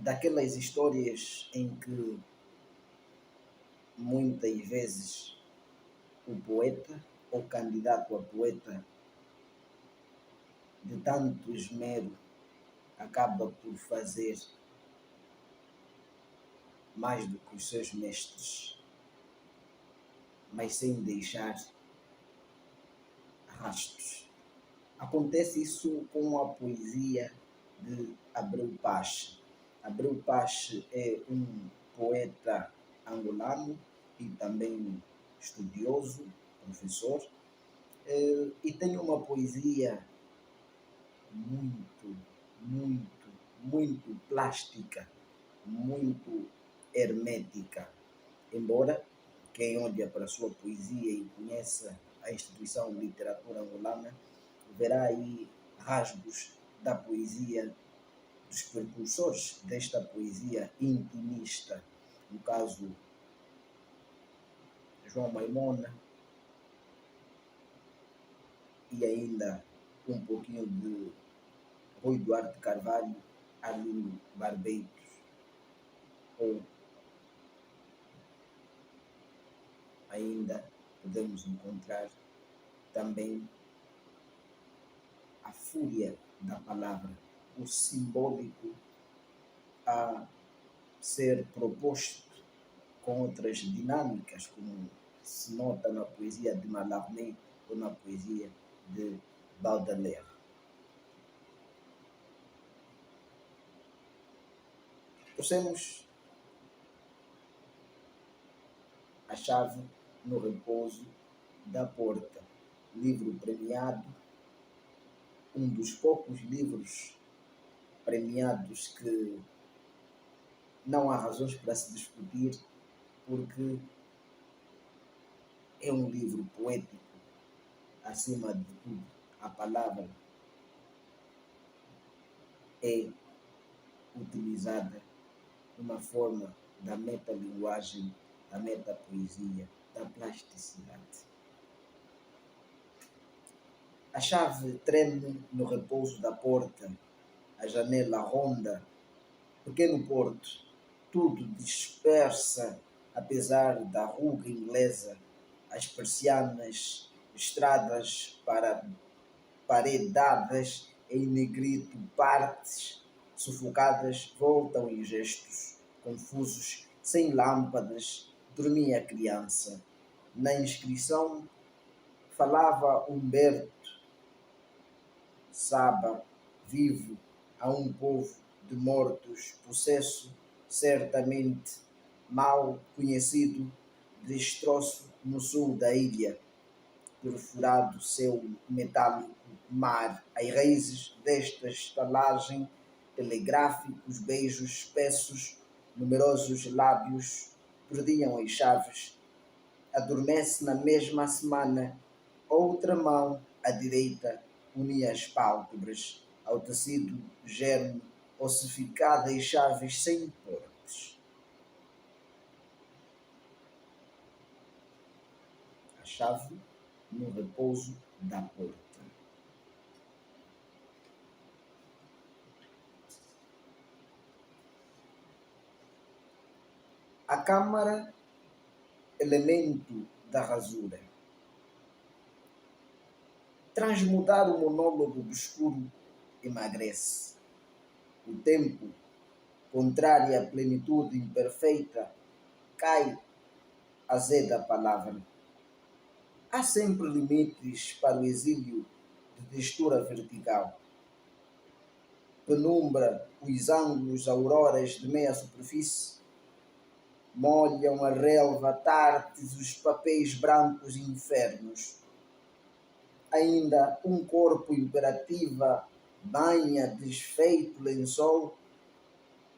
daquelas histórias em que muitas vezes o poeta ou candidato a poeta, de tanto esmero, acaba por fazer mais do que os seus mestres, mas sem deixar rastros. Acontece isso com a poesia de Abreu Pache. Abreu Pache é um poeta angolano e também estudioso, professor, e tem uma poesia muito, muito, muito plástica, muito hermética. Embora quem olha para a sua poesia e conheça a instituição de literatura angolana, verá aí rasgos da poesia dos precursores desta poesia intimista, no caso João Maimona e ainda um pouquinho de Rui Duarte Carvalho, Arlindo Barbeiros, ou ainda podemos encontrar também a fúria da palavra, o simbólico a ser proposto com outras dinâmicas, como se nota na poesia de Mallarmé ou na poesia de Baudelaire. Trouxemos a chave no repouso da porta, livro premiado, um dos poucos livros premiados que não há razões para se discutir, porque é um livro poético, acima de tudo. A palavra é utilizada numa forma da metalinguagem, da metapoesia, da plasticidade. A chave treme no repouso da porta, a janela ronda, pequeno porto, tudo dispersa, apesar da ruga inglesa, as persianas, estradas paredadas em negrito, partes sufocadas, voltam em gestos confusos, sem lâmpadas, dormia a criança. Na inscrição falava Humberto Saba, vivo a um povo de mortos, processo certamente mal conhecido, destroço no sul da ilha, perfurado céu metálico, mar, as raízes desta estalagem, telegráficos, beijos espessos, numerosos lábios, perdiam as chaves. Adormece na mesma semana, outra mão, à direita, unia as pálpebras ao tecido germe, ossificada e chaves sem portas. A chave no repouso da porta. A câmara, elemento da rasura. Transmudar o monólogo obscuro emagrece. O tempo, contrário à plenitude imperfeita, cai azeda a palavra. Há sempre limites para o exílio de textura vertical. Penumbra, os ângulos, auroras de meia superfície, molham a relva tartes, os papéis brancos infernos. Ainda um corpo imperativa banha desfeito lençol,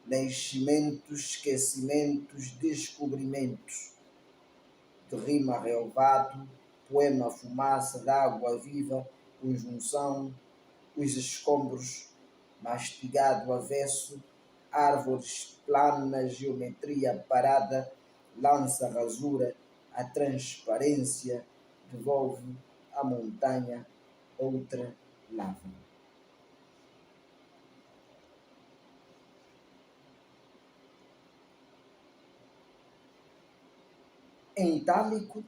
nascimentos, esquecimentos, descobrimentos. De rima relvado, poema fumaça d'água viva, conjunção, os escombros, mastigado avesso, árvores planas, geometria parada, lança rasura, a transparência devolve à montanha outra lava. em itálico,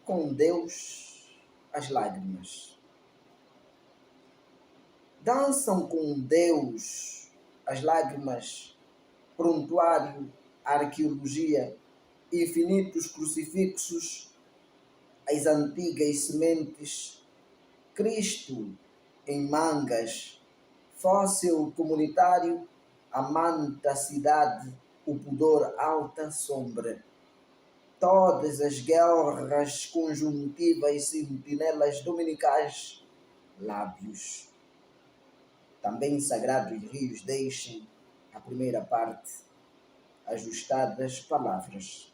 com Deus as lágrimas. Dançam com Deus as lágrimas, prontuário, arqueologia, infinitos crucifixos, as antigas sementes, Cristo em mangas, fóssil comunitário, amante da cidade, o pudor alta sombra. Todas as guerras conjuntivas, sentinelas dominicais, lábios. Também sagrados rios deixem a primeira parte, ajustadas palavras.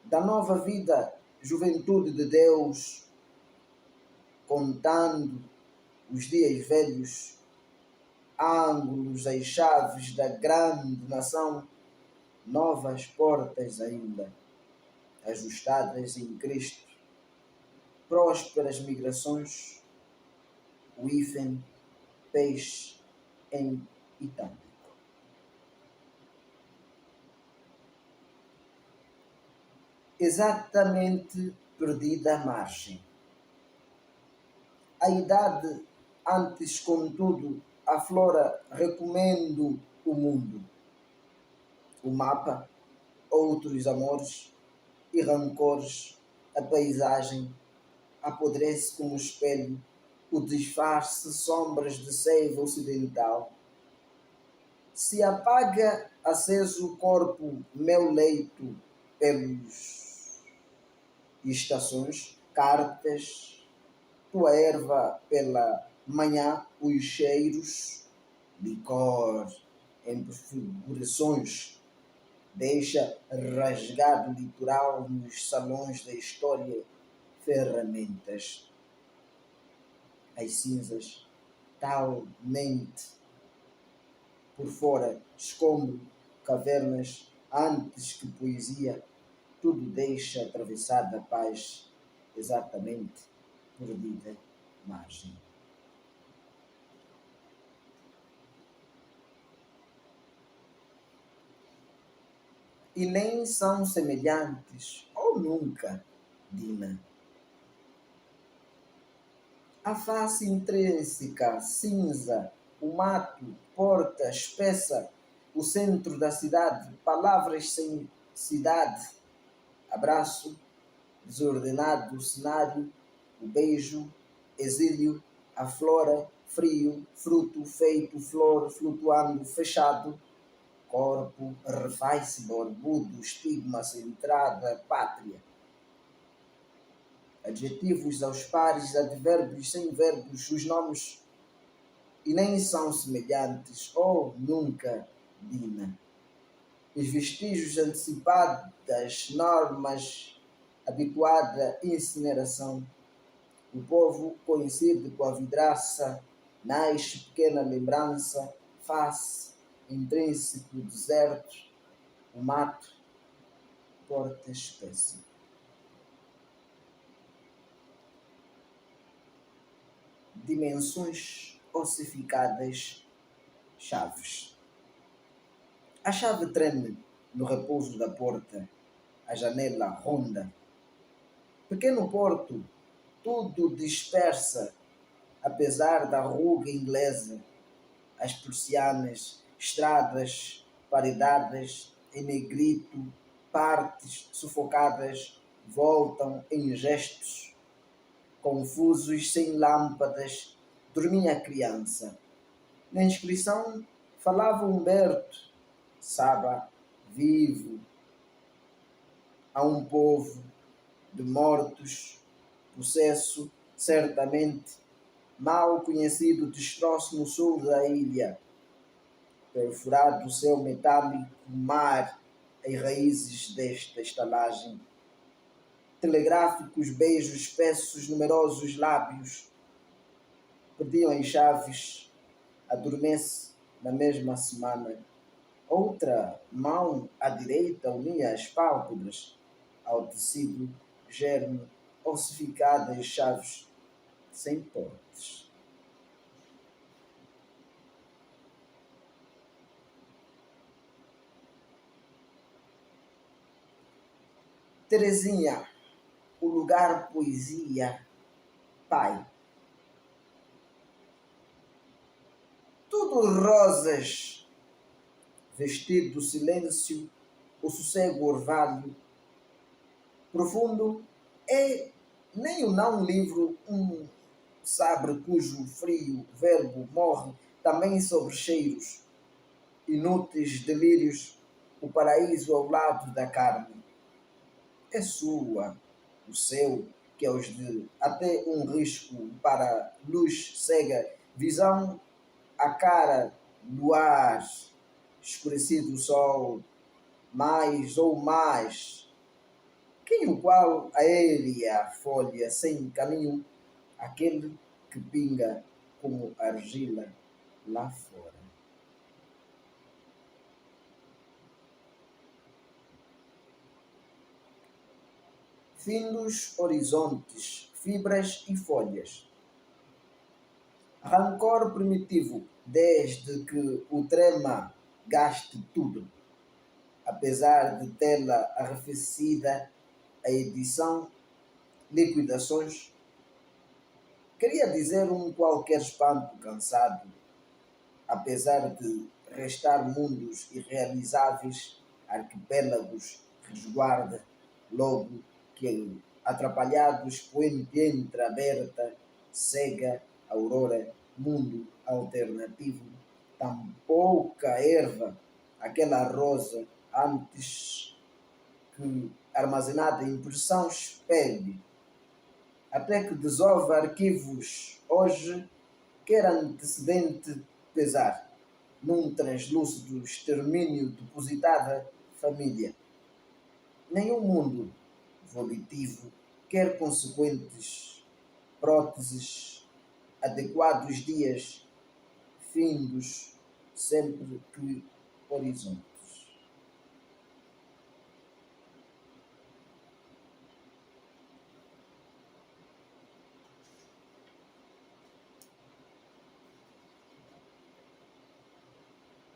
Da nova vida, juventude de Deus, contando os dias velhos, ângulos, as chaves da grande nação, novas portas ainda, ajustadas em Cristo, prósperas migrações, o hífen, peixe em Itália. Exatamente perdida a margem. A idade, antes, contudo, aflora, recomendo o mundo. O mapa, outros amores e rancores, a paisagem, apodrece como espelho, o disfarce, sombras de seiva ocidental. Se apaga aceso o corpo, meu leito, pelos estações, cartas, tua erva pela manhã, os cheiros, licor, em prefigurações, deixa rasgado litoral nos salões da história, ferramentas, as cinzas, talmente, por fora, escombro, cavernas, antes que poesia, tudo deixa atravessada a paz, exatamente, perdida margem. E nem são semelhantes, ou nunca, Dina. A face intrínseca, cinza, o mato, porta espessa, o centro da cidade, palavras sem cidade, abraço, desordenado cenário, o beijo, exílio, a flora, frio, fruto, feito, flor, flutuando, fechado, corpo, refaz-se, barbudo, estigma, centrada, pátria. Adjetivos aos pares, advérbios sem verbos, os nomes e nem são semelhantes, ou nunca, Dina. Os vestígios antecipadas, normas, habituada incineração. O povo coincide com a vidraça, nasce pequena lembrança, face, intrínseco deserto, o mato, porta espessa. Dimensões ossificadas, chaves. A chave treme no repouso da porta, a janela ronda. Pequeno porto, tudo dispersa, apesar da ruga inglesa, as persianas, estradas, paredadas, em negrito, partes sufocadas, voltam em gestos confusos, sem lâmpadas, dormia a criança. Na inscrição falava Humberto, Saba, vivo, a um povo de mortos, processo, certamente, mal conhecido destroço no sul da ilha, perfurado o céu metálico, mar, as raízes desta estalagem, telegráficos beijos espessos, numerosos lábios, perdiam as chaves, adormece na mesma semana. Outra mão à direita unia as pálpebras ao tecido germe, ossificadas chaves sem portes. Terezinha, o lugar poesia, pai. Tudo rosas, vestido silêncio, o sossego orvalho, profundo, é nem o não livro, um sabre cujo frio verbo morre, também sobre cheiros, inúteis delírios, o paraíso ao lado da carne. É sua, o seu, que é os de até um risco para luz cega, visão a cara, luar, escurecido o sol, mais ou mais, quem o qual a ele a folha sem caminho, aquele que pinga como argila lá fora. Findos horizontes, fibras e folhas. Rancor primitivo, desde que o trema gaste tudo, apesar de tê-la arrefecida, a edição, liquidações, queria dizer um qualquer espanto cansado, apesar de restar mundos irrealizáveis, arquipélagos, resguarda, logo que atrapalhados poente entreaberta, cega, aurora, mundo alternativo, tão pouca erva, aquela rosa antes que armazenada em impressão espelhe, até que desova arquivos hoje, quer antecedente pesar, num translúcido extermínio depositada família. Nenhum mundo volitivo quer consequentes próteses, adequados dias, findos, sempre que horizontes.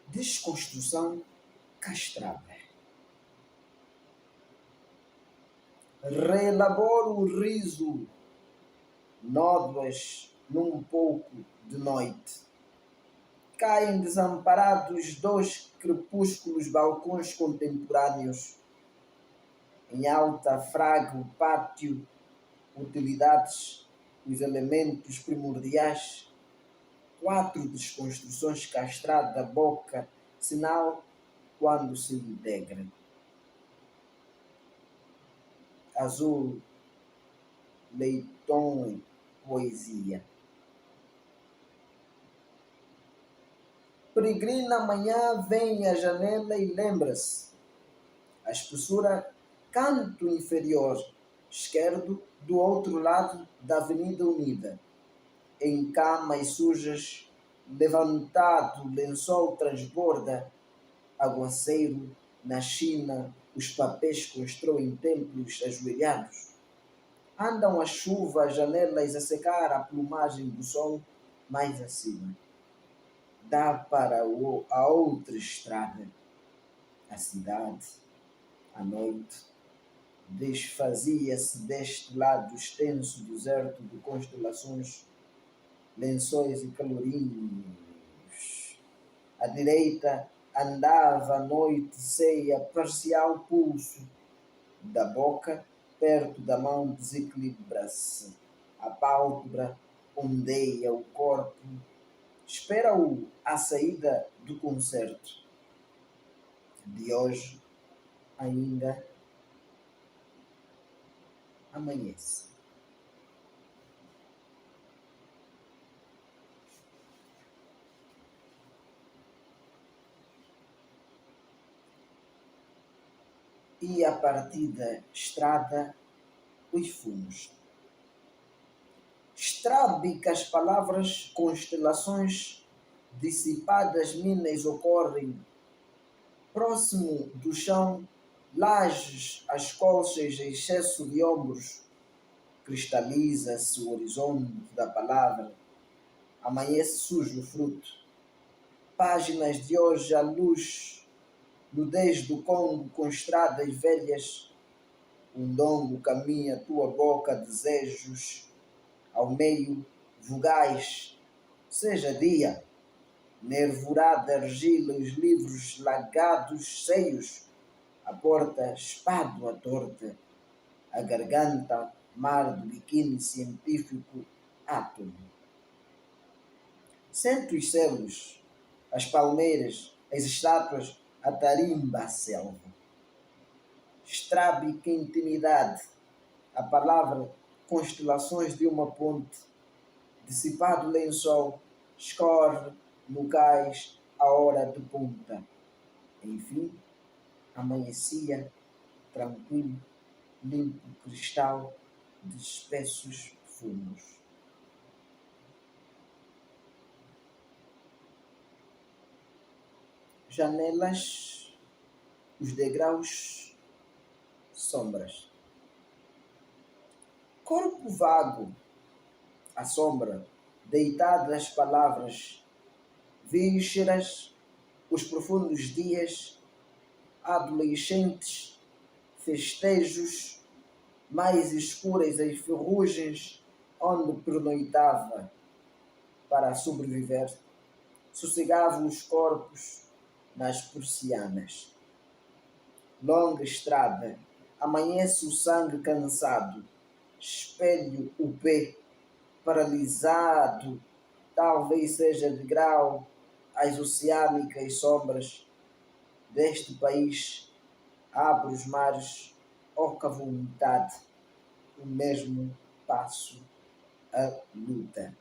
Desconstrução castrada. Reelaboro o riso, nódoas num pouco de noite. Caem desamparados dois crepúsculos balcões contemporâneos. Em alta fraga o pátio, utilidades, os elementos primordiais, quatro desconstruções castradas da boca, sinal quando se integra. Azul, leitão, poesia. Peregrina amanhã vem à janela e lembra-se. A espessura, canto inferior, esquerdo, do outro lado da Avenida Unida. Em camas sujas, levantado, lençol transborda, aguaceiro, na China, os papéis constroem templos ajoelhados. Andam a chuva, as janelas a secar a plumagem do sol mais acima. Dá para a outra estrada, a cidade, a noite. Desfazia-se deste lado extenso deserto de constelações, lençóis e calorinhos. À direita andava a noite ceia, parcial pulso. Da boca, perto da mão, desequilibra-se. A pálpebra ondeia o corpo. Espera-o à saída do concerto. De hoje ainda amanhece. E a partida estrada os fumos. Estrábicas palavras, constelações dissipadas, minas ocorrem. Próximo do chão, lajes, as colchas, excesso de ombros. Cristaliza-se o horizonte da palavra. Amanhece sujo o fruto. Páginas de hoje à luz, nudez do Congo com estradas velhas, um dongo caminha tua boca, desejos ao meio, vogais, seja dia, nervurada argila, os livros lagados, seios, a porta espádua torta, a garganta, mar do biquíni científico, átomo. Sento os selos, as palmeiras, as estátuas, a tarimba, a selva. Estrábica intimidade, a palavra, constelações de uma ponte, dissipado lençol, escorre no cais a hora de ponta. Enfim, amanhecia, tranquilo, limpo cristal de espessos fumos. Janelas, os degraus, sombras. Corpo vago, a sombra, deitadas palavras, vísceras, os profundos dias, adolescentes, festejos, mais escuras as ferrugens onde pernoitava para sobreviver, sossegavam os corpos nas persianas. Longa estrada, amanhece o sangue cansado, espelho o pé, paralisado, talvez seja de grau as oceânicas sombras deste país, abre os mares, oca vontade, o mesmo passo, a luta.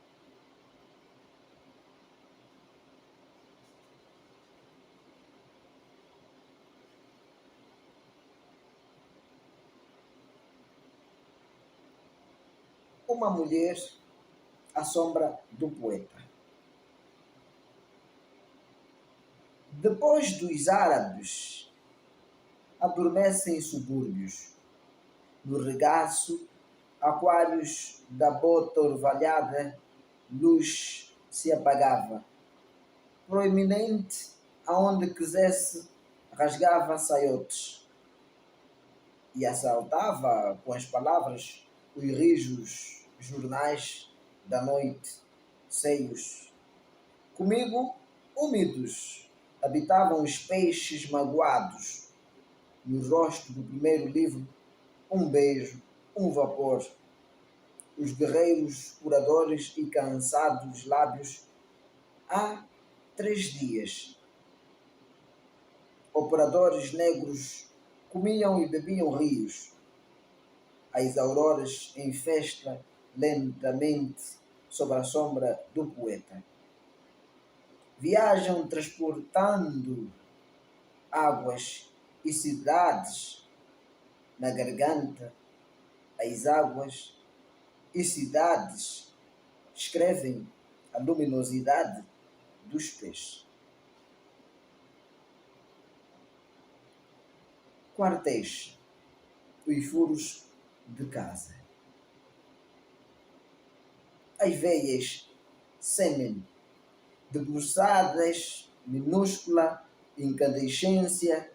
Uma mulher à sombra do poeta. Depois dos árabes, adormecem subúrbios. No regaço, aquários da bota orvalhada, luz se apagava. Proeminente, aonde quisesse, rasgava saiotes e assaltava com as palavras os rijos jornais da noite, seios. Comigo, úmidos, habitavam os peixes magoados. No rosto do primeiro livro, um beijo, um vapor. Os guerreiros curadores e cansados lábios, há 3 dias. Operadores negros comiam e bebiam rios. As auroras em festa lentamente sob a sombra do poeta. Viajam transportando águas e cidades na garganta. As águas e cidades escrevem a luminosidade dos peixes. Quartéis, os furos de casa. As veias semem, debruçadas, minúscula incandescência,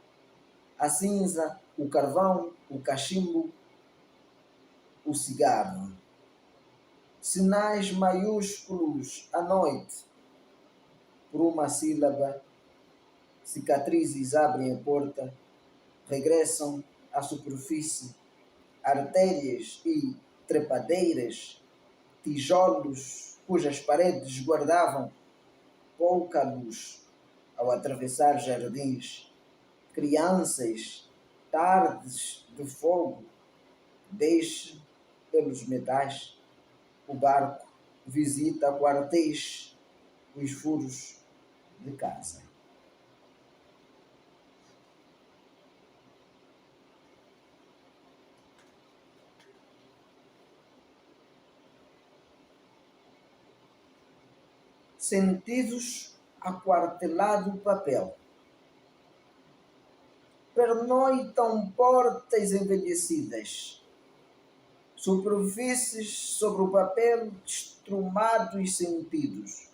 a cinza, o carvão, o cachimbo, o cigarro. Sinais maiúsculos à noite, por uma sílaba, cicatrizes abrem a porta, regressam à superfície, artérias e trepadeiras, tijolos cujas paredes guardavam pouca luz ao atravessar jardins, crianças, tardes de fogo, deixe pelos metais, o barco visita quartéis, os furos de casa. Sentidos aquartelado papel. Pernoitam portas envelhecidas, superfícies sobre o papel estrumados sentidos.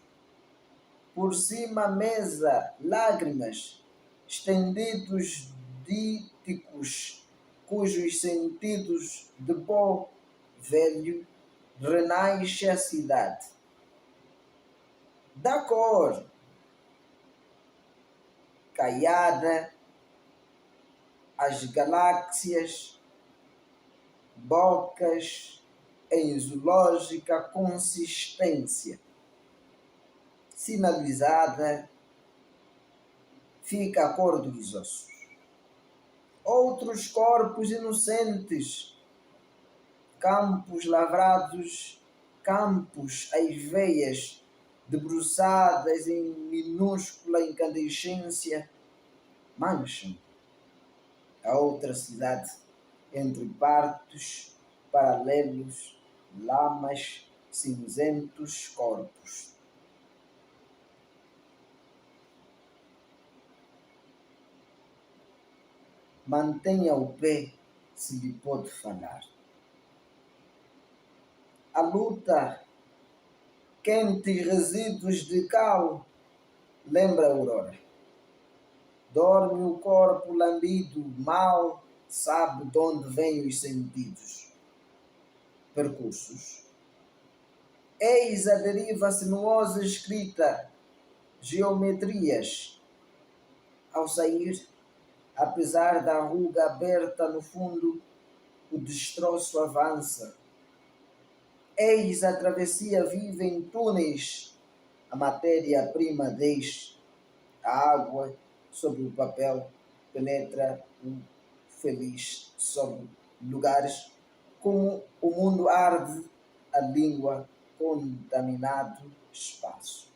Por cima a mesa, lágrimas, estendidos díticos, cujos sentidos de pó velho renasce a cidade. Da cor caiada, as galáxias, bocas em zoológica consistência, sinalizada, fica a cor dos ossos. Outros corpos inocentes, campos lavrados, campos às veias, debruçadas em minúscula incandescência, mancham a outra cidade entre partos paralelos, lamas, cinzentos corpos. Mantenha o pé se lhe pode falar. A luta, quentes resíduos de cal, lembra a aurora. Dorme o corpo lambido, mal sabe de onde vêm os sentidos. Percursos. Eis a deriva sinuosa escrita, geometrias. Ao sair, apesar da ruga aberta no fundo, o destroço avança. Eis a travessia viva em túneis, a matéria-prima deixa, a água sobre o papel penetra o feliz sobre lugares como o mundo arde, a língua contaminado espaço.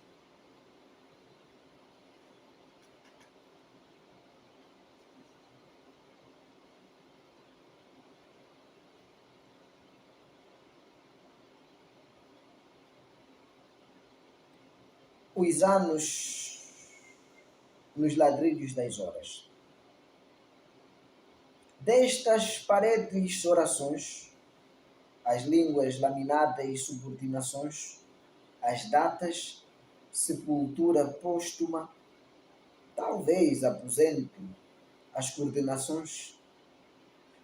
Os anos nos ladrilhos das horas. Destas paredes orações, as línguas laminadas subordinações, as datas, sepultura póstuma, talvez aposento, as coordenações,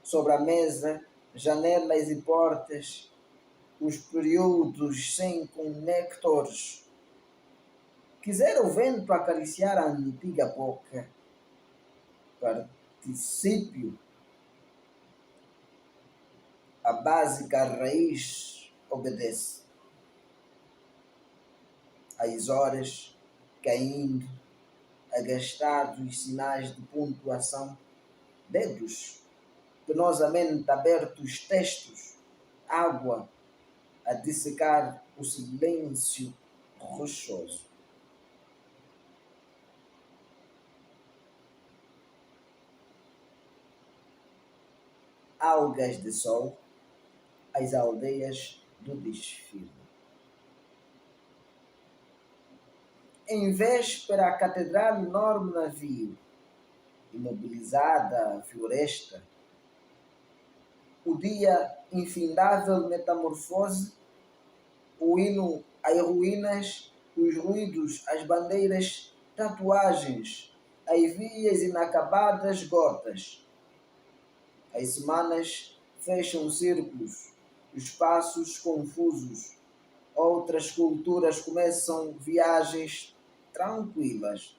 sobre a mesa, janelas e portas, os períodos sem conectores. Quisera o vento acariciar a antiga boca, particípio, a básica raiz obedece. As horas caindo, agastados sinais de pontuação, dedos penosamente abertos textos, água a dissecar o silêncio rochoso. Algas de sol, as aldeias do desfile. Em véspera, a catedral enorme navio, imobilizada a floresta, o dia infindável metamorfose, o hino às ruínas, os ruídos, as bandeiras, tatuagens, as vias inacabadas gotas. As semanas fecham círculos, os passos confusos. Outras culturas começam viagens tranquilas.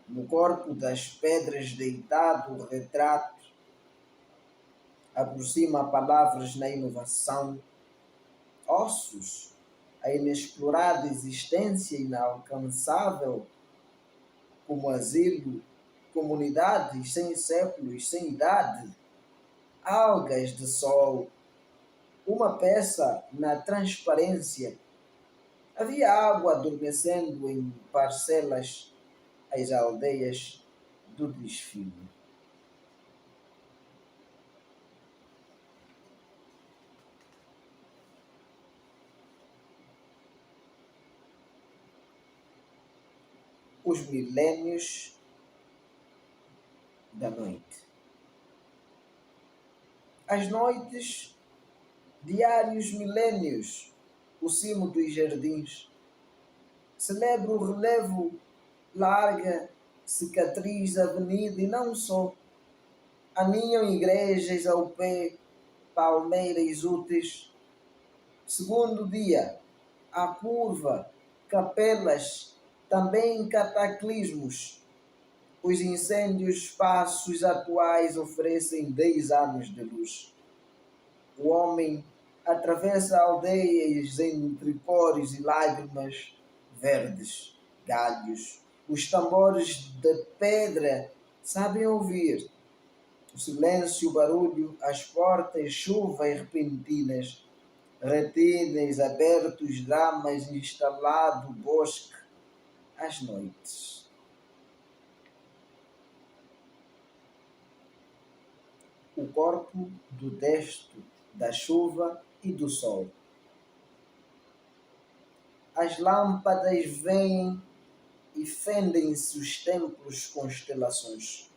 No corpo das pedras deitado o retrato, aproxima palavras na inovação, ossos, a inexplorada existência inalcançável, como asilo, comunidades sem séculos, sem idade, algas de sol, uma peça na transparência. Havia água adormecendo em parcelas as aldeias do desfile. Os milênios da noite. As noites, diários milênios, o cimo dos jardins. Celebra o relevo, larga cicatriz da avenida e não só. Aninham igrejas ao pé, palmeiras úteis. Segundo dia, a curva, capelas, também cataclismos. Os incêndios espaços atuais oferecem 10 anos de luz. O homem atravessa aldeias entre cores e lágrimas verdes, galhos. Os tambores de pedra sabem ouvir. O silêncio, o barulho, as portas, chuva e repentinas, retíneis abertos, dramas instalado, bosque, às noites. O corpo do desto da chuva e do sol. As lâmpadas vêm e fendem-se os templos constelações.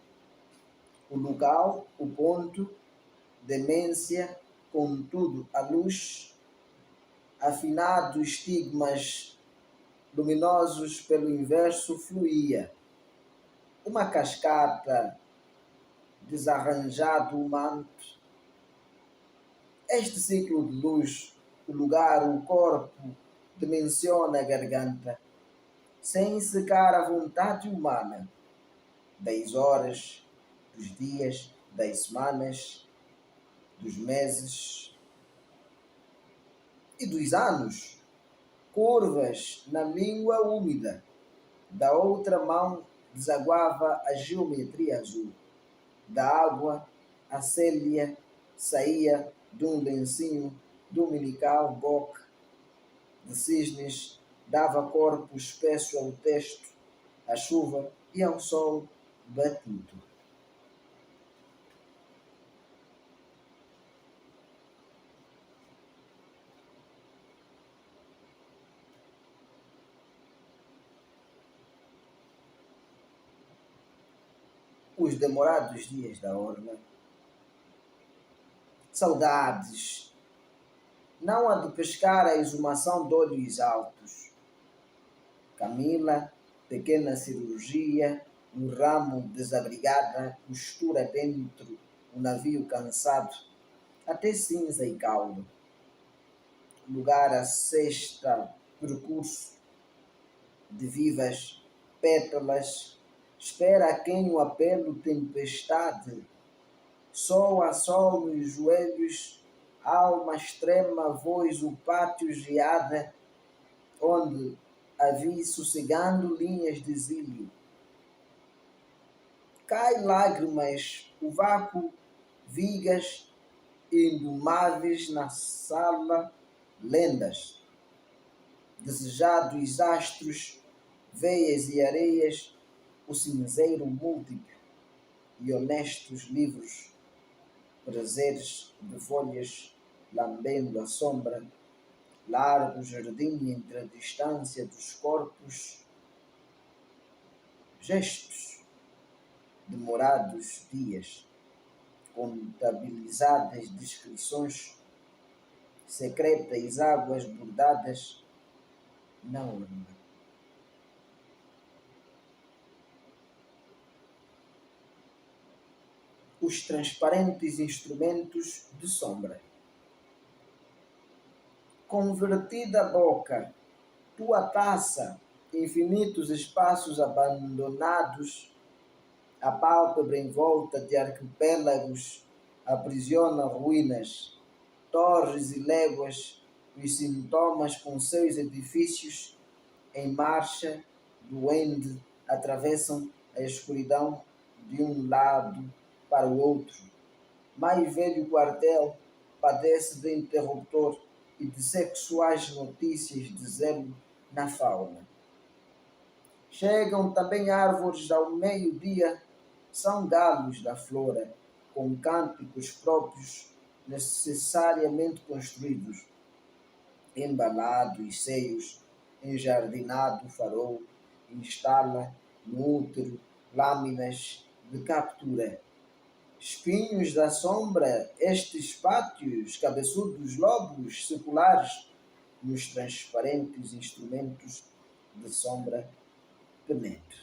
O lugar, o ponto, demência, contudo a luz, afinados estigmas luminosos pelo inverso fluía. Uma cascata desarranjado o manto. Este ciclo de luz, o lugar, o corpo, dimensiona a garganta, sem secar a vontade humana, das horas, dos dias, das semanas, dos meses e dos anos, curvas na língua úmida. Da outra mão desaguava a geometria azul. Da água, a célia saía de um lencinho dominical boque de cisnes, dava corpo espesso ao texto, à chuva e ao sol batido. Os demorados dias da orla, saudades, não a de pescar a exumação de olhos altos. Camila, pequena cirurgia, no ramo desabrigada, costura dentro o navio cansado, até cinza e caldo. Lugar a sexta, percurso de vivas pétalas, espera a quem o apelo tempestade, sol a sol nos joelhos, alma extrema, voz o pátio geada, onde havia sossegando linhas de exílio. Cai lágrimas, o vácuo, vigas indomáveis na sala, lendas, desejados astros, veias e areias, o cinzeiro múltiplo e honestos livros, prazeres de folhas lambendo a sombra, largo jardim entre a distância dos corpos, gestos, demorados dias, contabilizadas descrições, secretas águas bordadas na urna. Os transparentes instrumentos de sombra. Convertida boca, tua taça, infinitos espaços abandonados, a pálpebra envolta de arquipélagos aprisiona ruínas, torres e léguas, os sintomas com seus edifícios em marcha, doende, atravessam a escuridão de um lado para o outro. Mais velho quartel padece de interruptor e de sexuais notícias de zelo na fauna. Chegam também árvores ao meio-dia, são galos da flora, com cânticos próprios necessariamente construídos, embalados seios, enjardinado farol, instala no útero lâminas de captura. Espinhos da sombra, estes pátios, cabeçudos lobos seculares, nos transparentes instrumentos de sombra penetram.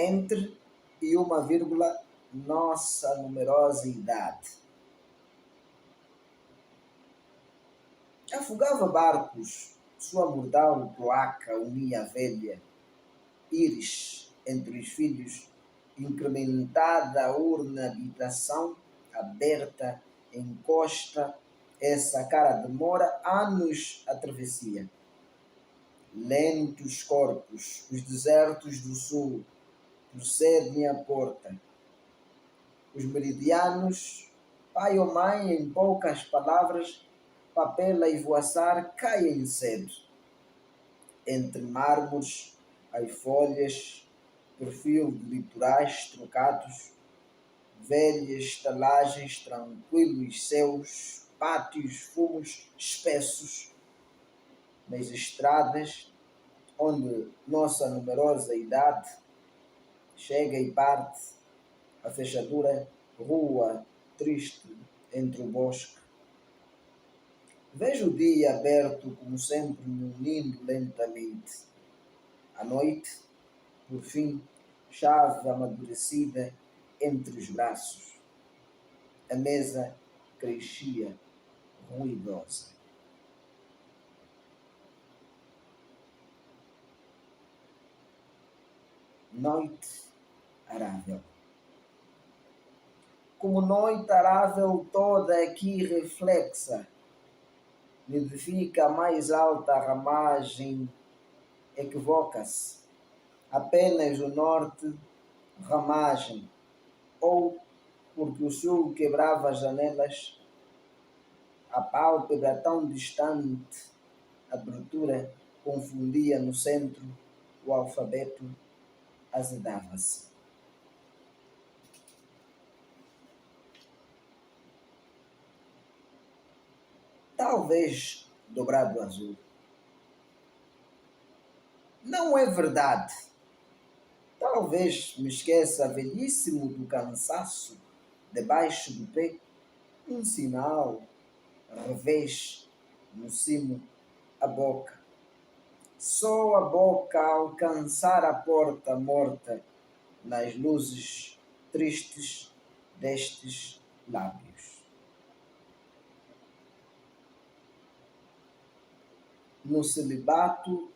entre e uma vírgula, nossa numerosa idade. Afogava barcos, sua mortal cloaca unia a velha íris entre os filhos, incrementada a urna habitação, aberta, encosta, essa cara demora anos a travessia. Lentos corpos, os desertos do sul, procedem à porta. Os meridianos, pai ou mãe, em poucas palavras, papel a esvoaçar, caem cedo. Entre mármores, as folhas, perfil de litorais trocados, velhas estalagens, tranquilos céus, pátios, fumos espessos, nas estradas, onde nossa numerosa idade chega e parte, a fechadura, rua, triste, entre o bosque. Vejo o dia aberto, como sempre, munindo lentamente. A noite, por fim, chave amadurecida entre os braços. A mesa crescia ruidosa. Noite arável. Como noite arável toda aqui reflexa, nidifica a mais alta ramagem, equivoca-se. Apenas o norte, ramagem, ou porque o sul quebrava as janelas, a pálpebra tão distante, abertura confundia no centro, o alfabeto azedava-se. Talvez dobrado azul. Não é verdade. Talvez me esqueça velhíssimo do cansaço debaixo do pé, um sinal, revés, no cimo, a boca. Só a boca alcançar a porta morta nas luzes tristes destes lábios. No celibato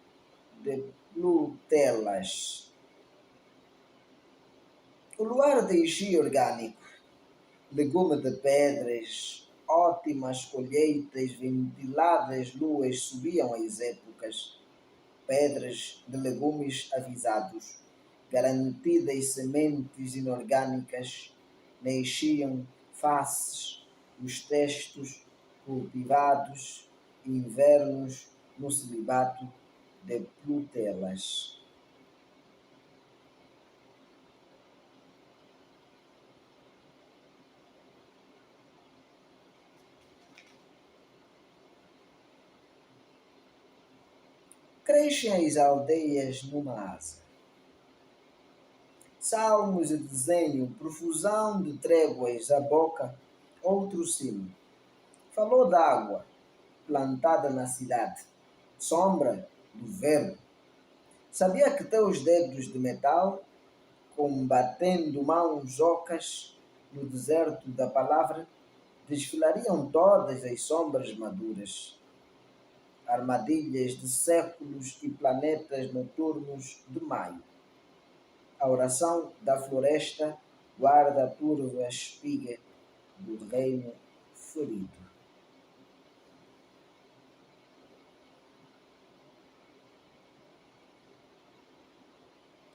de Plutelas. O luar de enchia orgânico, legume de pedras, ótimas colheitas, ventiladas luas subiam as épocas, pedras de legumes avisados, garantidas sementes inorgânicas, nasciam faces, os textos cultivados, invernos no celibato de Plutelas. Crescem as aldeias numa asa. Salmos e desenho, profusão de tréguas à boca, outro sino. Falou d'água, plantada na cidade, sombra do verbo. Sabia que teus dedos de metal, combatendo mãos ocas no deserto da palavra, desfilariam todas as sombras maduras, armadilhas de séculos e planetas noturnos de maio. A oração da floresta guarda a turva espiga do reino ferido.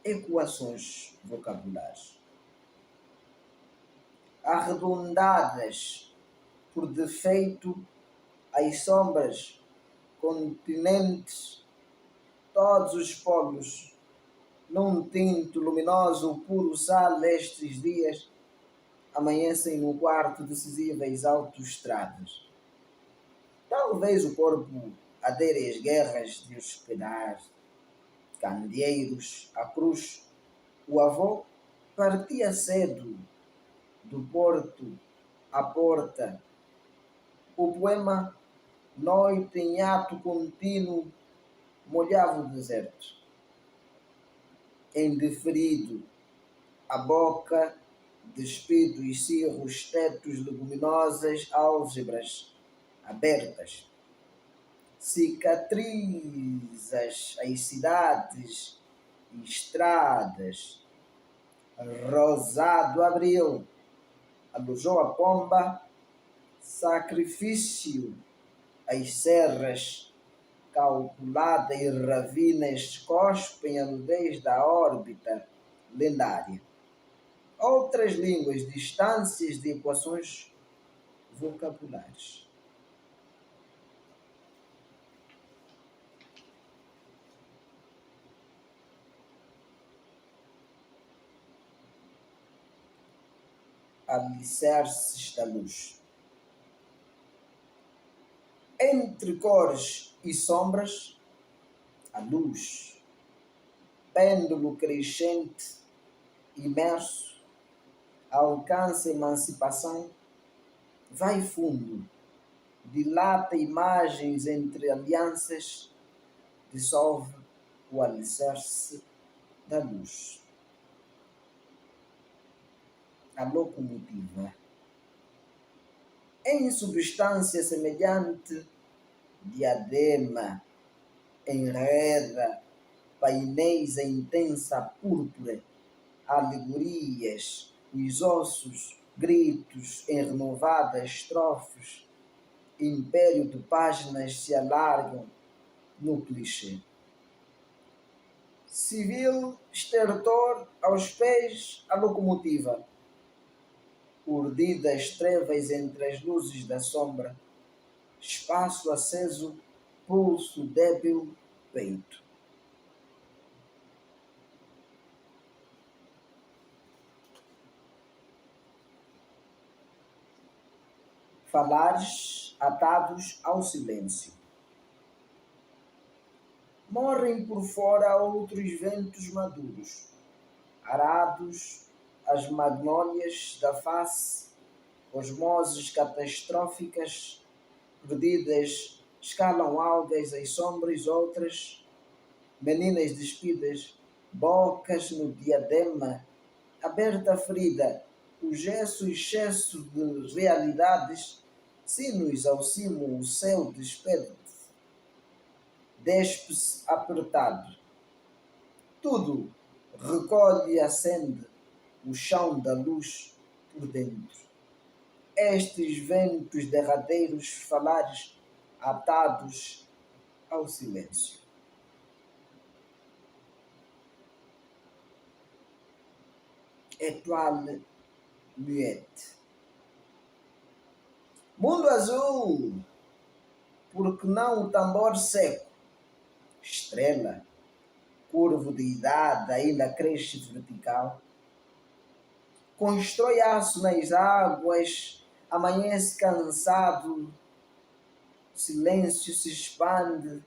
Equações vocabulares. Arredondadas por defeito, as sombras, continentes, todos os polos, num tinto luminoso, puro sal, estes dias, amanhecem no quarto decisivas autoestradas. Talvez o corpo adere às guerras de hospedar, candeeiros, a cruz. O avô partia cedo, do porto à porta. O poema, noite em ato contínuo, molhava o deserto. Indeferido, a boca, despidos, cirros, tetos, leguminosas, álgebras abertas. Cicatrizas as cidades e estradas. Rosado abril, alojou a pomba, sacrifício, as serras, calculada e ravinas cospem a nudez da órbita lendária. Outras línguas, distâncias de equações vocabulares. Alicerces da luz. Entre cores e sombras, a luz. Pêndulo crescente, imerso, alcança emancipação, vai fundo, dilata imagens entre alianças, dissolve o alicerce da luz. A locomotiva. Em substância semelhante, diadema, enreda, painéis em intensa púrpura, alegorias, os ossos, gritos em renovadas estrofes, império de páginas se alargam no clichê. Civil, estertor, aos pés, a locomotiva. Urdidas trevas entre as luzes da sombra, espaço aceso, pulso débil, peito. Falares atados ao silêncio. Morrem por fora outros ventos maduros, arados, as magnólias da face, osmoses catastróficas, perdidas, escalam algas as sombras outras, meninas despidas, bocas no diadema, aberta ferida, o gesso excesso de realidades, sinos ao cimo o céu despede-se, despe-se apertado. Tudo recolhe e acende o chão da luz por dentro. Estes ventos derradeiros falares atados ao silêncio. Étoile muette. Mundo azul, porque não o tambor seco? Estrela, curvo de idade, ainda cresce vertical. Constrói aço nas águas, amanhece cansado, silêncio se expande.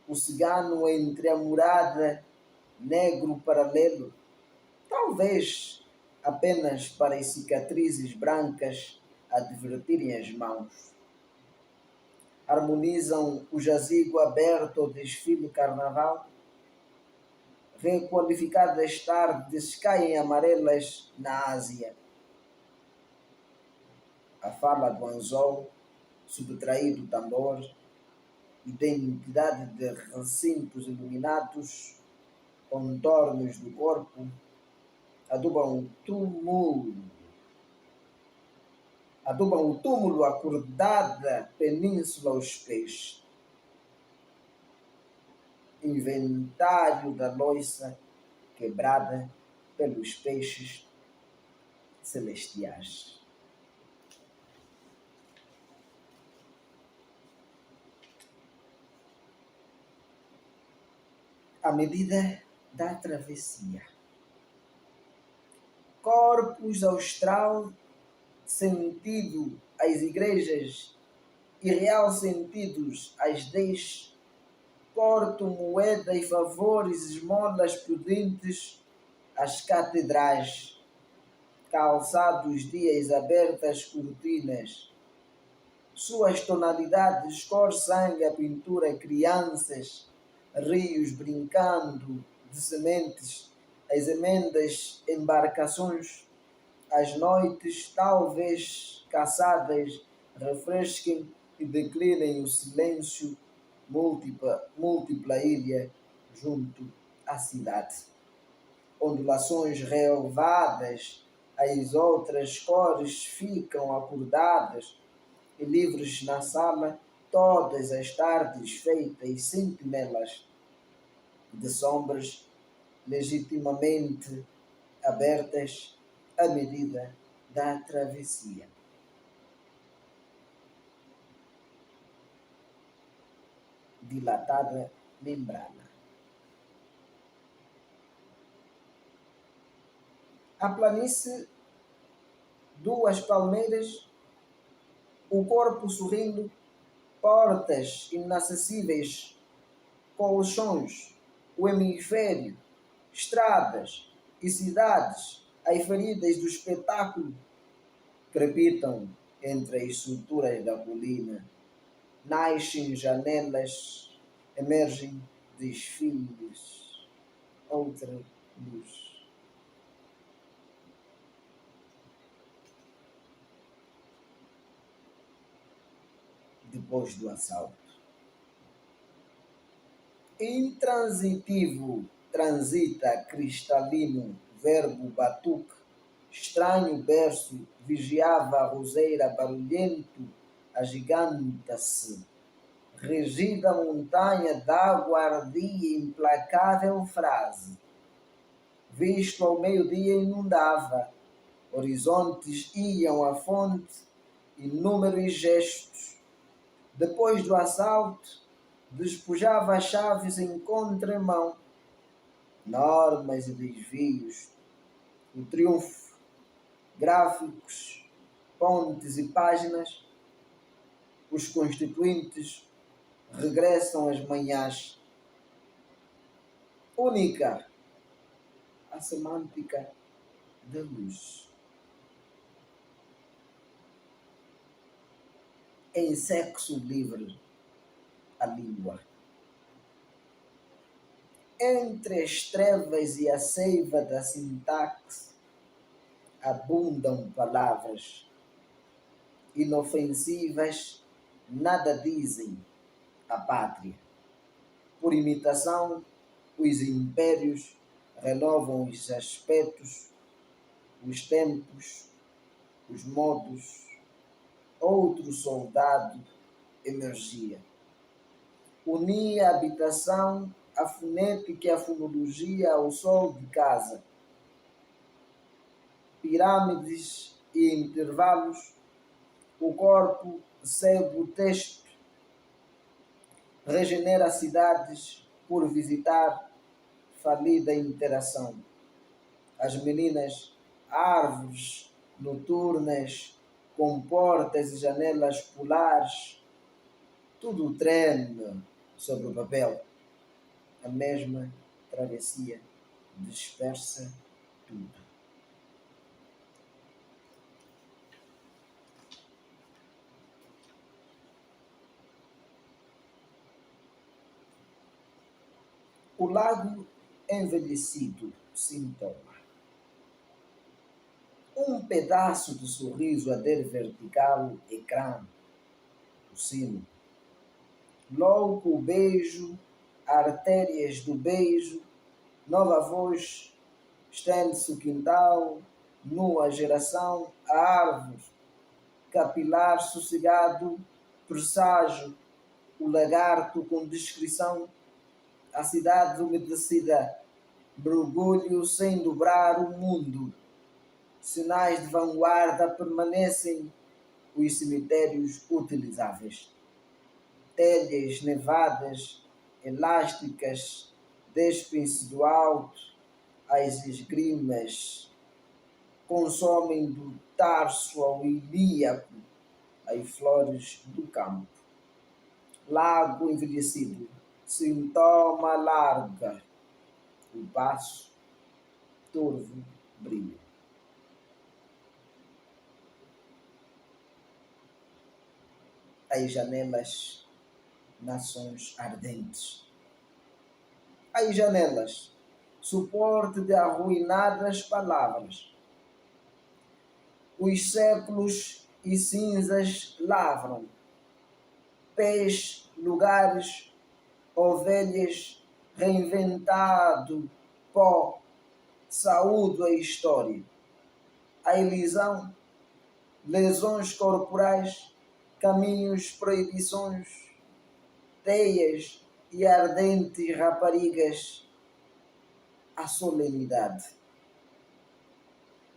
O cigano entre a morada, negro paralelo, talvez apenas para as cicatrizes brancas advertirem as mãos. Harmonizam o jazigo aberto ao desfile carnaval. Requalificadas tardes caem amarelas na Ásia. A fala do anzol, subtraído do tambor, identidade de recintos iluminados, contornos do corpo, adubam o túmulo acordada península aos pés. Inventário da loiça quebrada pelos peixes celestiais. À medida da travessia. Corpus austral, sentido às igrejas, e real sentidos às 10, porto, moeda e favores, esmolas prudentes às catedrais, calçados dias abertas cortinas, suas tonalidades, cor, sangue, a pintura, crianças, rios brincando de sementes, as emendas embarcações, as noites, talvez caçadas, refresquem e declinem o silêncio múltipla ilha junto à cidade. Ondulações relvadas, as outras cores ficam acordadas e livres na sala, todas as tardes feitas sentinelas de sombras legitimamente abertas à medida da travessia. Dilatada membrana. A planície, duas palmeiras, o corpo sorrindo, portas inacessíveis, colchões, o hemisfério, estradas e cidades, as feridas do espetáculo crepitam entre as estruturas da colina, nascem janelas, emergem desfiles, outra luz. Depois do assalto. Intransitivo, transita cristalino, verbo batuque, estranho berço, vigiava a roseira barulhento, agiganta-se. Regida montanha d'água ardia implacável frase. Visto ao meio-dia inundava, horizontes iam à fonte, inúmeros gestos. Depois do assalto, despojava as chaves em contramão, normas e desvios, o triunfo, gráficos, pontes e páginas, os constituintes regressam às manhãs. Única, a semântica da luz. Em sexo livre, a língua. Entre as trevas e a seiva da sintaxe abundam palavras inofensivas, nada dizem à pátria. Por imitação, os impérios renovam os aspectos, os tempos, os modos. Outro soldado emergia. Unia a habitação, a fonética e a fonologia ao sol de casa. Pirâmides e intervalos, o corpo segue o texto, regenera cidades por visitar falida interação. As meninas, árvores noturnas, com portas e janelas polares, tudo treme sobre o papel. A mesma travessia dispersa tudo. O lago envelhecido, sintoma. Um pedaço de sorriso ader vertical, ecrã, o sino. Louco o beijo, artérias do beijo, nova voz, estende-se o quintal, nua geração, a árvore, capilar sossegado, presságio, o lagarto com descrição, a cidade umedecida, mergulho sem dobrar o mundo. Sinais de vanguarda permanecem os cemitérios utilizáveis. Telhas nevadas, elásticas, despem-se do alto, as esgrimas consomem do tarso ao ilíaco as flores do campo. Lago envelhecido, sintoma larga, o passo, turvo, brilho. As janelas, nações ardentes. As janelas, suporte de arruinadas palavras. Os séculos e cinzas lavram, pés, lugares, ovelhas, reinventado, pó, saúdo a história. A ilusão, lesões corporais, caminhos, proibições, teias e ardentes raparigas, a solenidade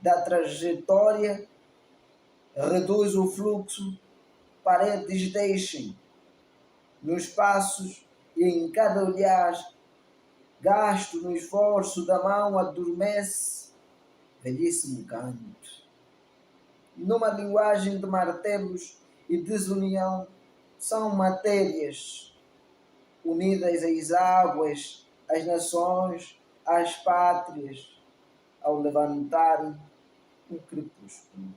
da trajetória reduz o fluxo, paredes deixem nos passos e em cada olhar gasto no esforço da mão adormece belíssimo canto. Numa linguagem de martelos e desunião, são matérias unidas às águas, às nações, às pátrias, ao levantarem um crepúsculo.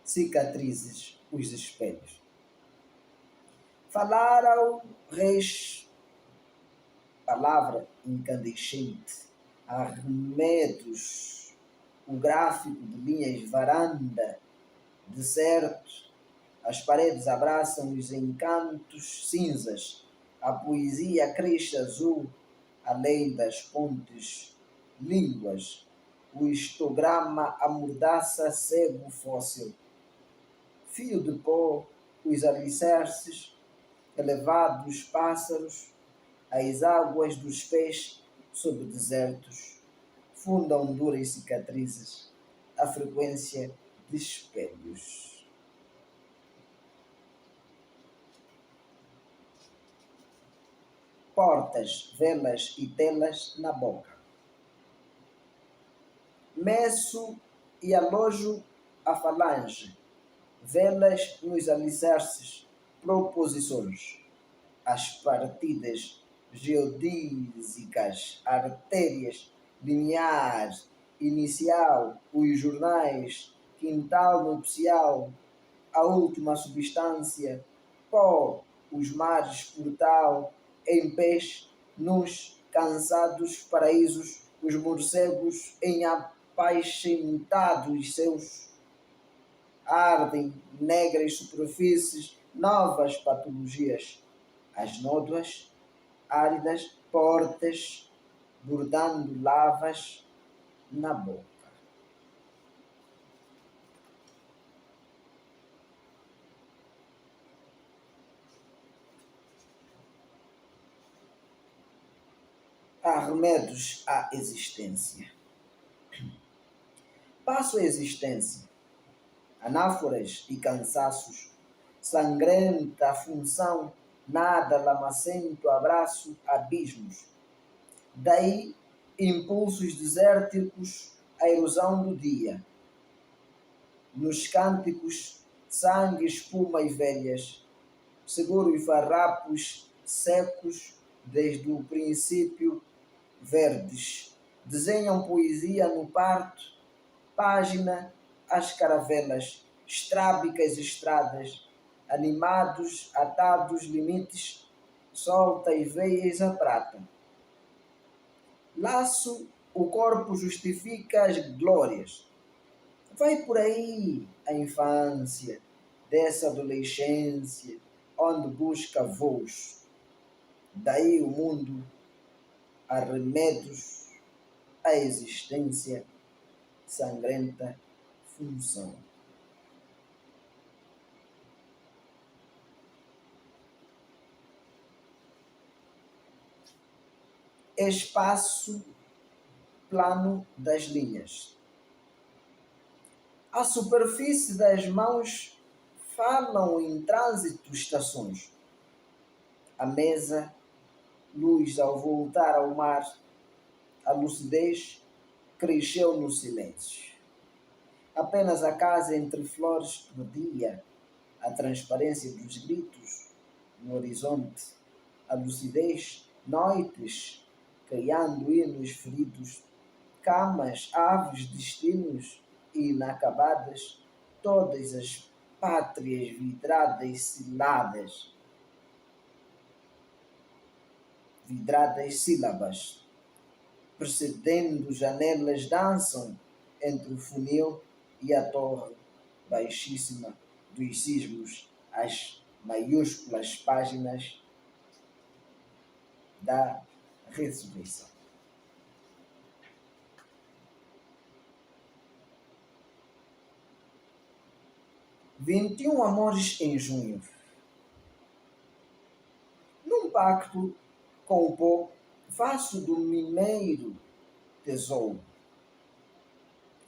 Cicatrizes, os espelhos. Falar ao reis, palavra incandescente, arremedos, o gráfico de linhas varanda, deserto, as paredes abraçam os encantos cinzas, a poesia cresce azul, além das pontes, línguas, o histograma amordaça cego fóssil, fio de pó, os alicerces, elevados pássaros, as águas dos pés sob desertos, fundam duras cicatrizes, a frequência de espelhos. Portas, velas e telas na boca. Meço e alojo a falange, velas nos alicerces, proposições, as partidas geodésicas, artérias, linear, inicial, os jornais, quintal nupcial, a última substância, pó, os mares, portal, em pés, nus, cansados, paraísos, os morcegos em apaixentados seus ardem negras superfícies, novas patologias, as nódoas áridas, portas, bordando lavas na boca. Arremedos à existência. Passo a existência, anáforas e cansaços, sangrenta função, nada lamacento, abraço, abismos. Daí, impulsos desérticos, a erosão do dia. Nos cânticos, sangue, espuma e velhas, seguro e farrapos secos, desde o princípio, verdes. Desenham poesia no parto, página, as caravelas, estrábicas estradas, animados, atados, limites, solta e veias a prata. Laço, o corpo justifica as glórias. Vai por aí a infância, dessa adolescência, onde busca voos. Daí o mundo, arremedos, a existência, sangrenta função. Espaço plano das linhas. A superfície das mãos falam em trânsito estações. A mesa, luz ao voltar ao mar, a lucidez cresceu no silêncio. Apenas a casa entre flores perdia a transparência dos gritos no horizonte, a lucidez, noites, criando hinos feridos, camas, aves, destinos inacabadas, todas as pátrias vidradas sílabas, precedendo janelas dançam entre o funil e a torre baixíssima dos sismos, as maiúsculas páginas da ressurreição. 21 amores em junho. Num pacto com o pó, faço do mineiro tesouro.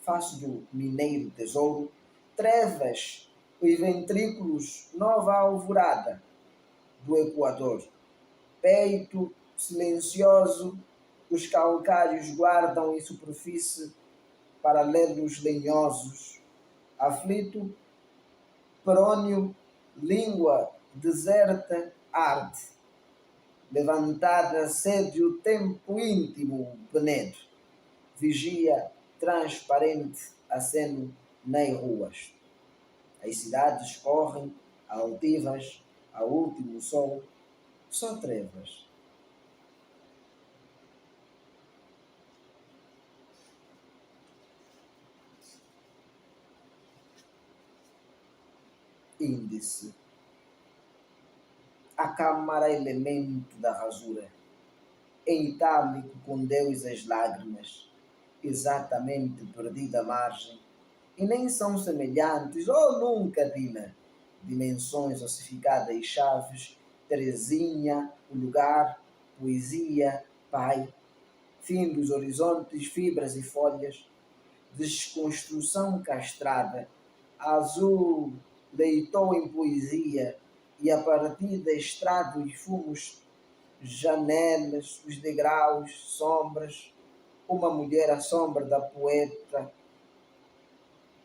Faço do mineiro tesouro, trevas, os ventrículos, nova alvorada do Equador. Peito silencioso, os calcários guardam em superfície paralelos lenhosos. Aflito, prônio, língua deserta, arte. Levantada sede o tempo íntimo penetra. Vigia transparente aceno nas ruas. As cidades correm altivas ao último sol, só trevas. Índice. A câmara elemento da rasura. Em itálico com Deus as lágrimas, exatamente perdida a margem, e nem são semelhantes, ou nunca, Dina, dimensões ossificadas, chaves, Terezinha, o lugar, poesia, pai, fim dos horizontes, fibras e folhas, desconstrução castrada, azul deitou em poesia, e a partir da estrada os fumos, janelas, os degraus, sombras, uma mulher à sombra da poeta,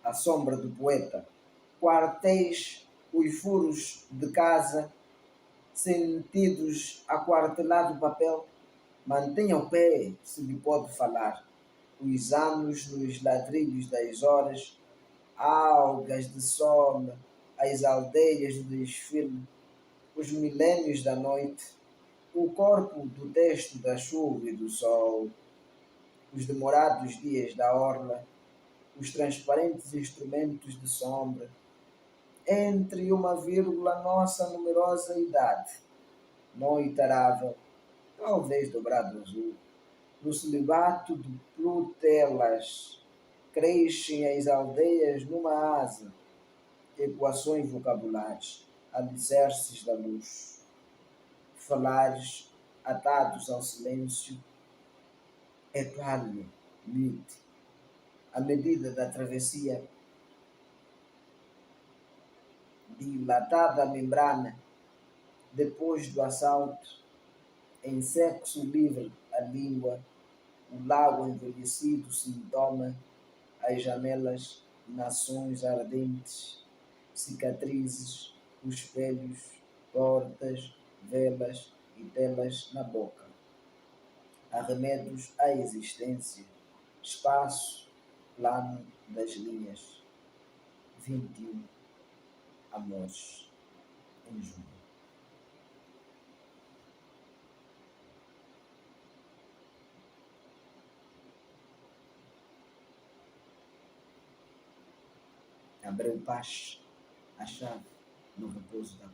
à sombra do poeta, quartéis, os furos de casa, sentidos aquartelado papel, mantenha o pé se lhe pode falar, os anos nos ladrilhos das horas, algas de sol, as aldeias do desfile, os milênios da noite, o corpo do texto da chuva e do sol, os demorados dias da orla, os transparentes instrumentos de sombra, entre uma vírgula nossa numerosa idade, noitarável, talvez dobrado azul, no celibato de Plutelas, crescem as aldeias numa asa, equações vocabulares, alicerces da luz, falares atados ao silêncio, equálio, mite, à medida da travessia, dilatada a membrana, depois do assalto, em sexo livre a língua, o lago envelhecido sintoma, as janelas, nações ardentes, cicatrizes, os espelhos, portas, velas e telas na boca. Arremedos à existência, espaço, plano das linhas. 21 amores em junho. Abreu Paz, a chave no repouso da